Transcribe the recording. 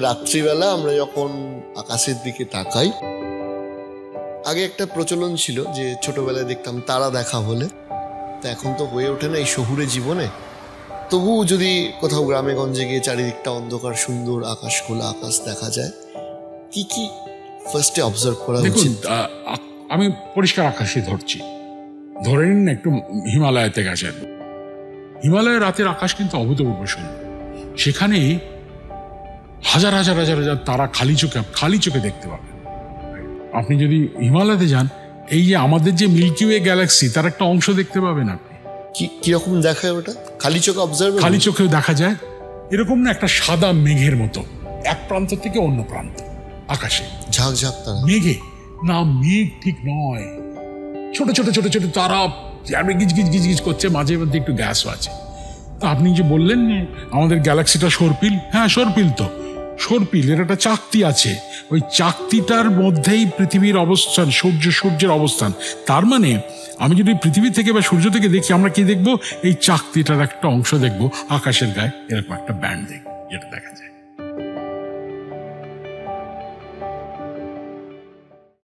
রাত্রিবেলা আমরা যখন আকাশের দিকে তাকাই, আগে একটা প্রচলন ছিল যে ছোটবেলায় দেখতাম তারা দেখা হলে, তা এখন তো হয়ে ওঠে না এই শহুরে জীবনে। তবু যদি কোথাও গ্রামে গঞ্জে গিয়ে চারিদিকটা অন্ধকার, সুন্দর আকাশ, খোলা আকাশ দেখা যায়, কি কি ফার্স্টে অবজার্ভ করা উচিত? আমি পরিষ্কার আকাশে ধরছি, ধরে নিন একটু হিমালয়তে গেছেন। হিমালয়ের রাতের আকাশ কিন্তু অভূতপূর্ব সুন্দর। সেখানে হাজার হাজার হাজার হাজার তারা খালি চোখে দেখতে পাবেন। আপনি যদি হিমালয়তে যান, এই যে আমাদের যে মিল্কি ওয়ে গ্যালাক্সি, তার একটা অংশ দেখতে পাবেন আপনি। কিরকম দেখায় ওটা? খালি চোখে অবজার্ভ? খালি চোখেও দেখা যায়। এরকম না, একটা সাদা মেঘের মতো এক প্রান্ত থেকে অন্য প্রান্ত আকাশে ঝাঁকঝাঁক তারা। মেঘে না, মেঘ ঠিক নয়, ছোট ছোট ছোট ছোট তারা গিজ গিজ গিজ গিজ করছে, মাঝে মধ্যে একটু গ্যাসও আছে। তো আপনি যে বললেন আমাদের গ্যালাক্সিটা সর্পিল, হ্যাঁ সর্পিল তো সর্পিল, এর একটা চাকতি আছে, ওই চাকতিটার মধ্যেই পৃথিবীর অবস্থান, সূর্যের অবস্থান। তার মানে আমি যদি পৃথিবী থেকে বা সূর্য থেকে দেখি, আমরা কি দেখবো? এই চাকতিটার একটা অংশ দেখবো, আকাশের গায়ে এরকম একটা ব্যান্ড দেখবো, যেটা দেখা যায়।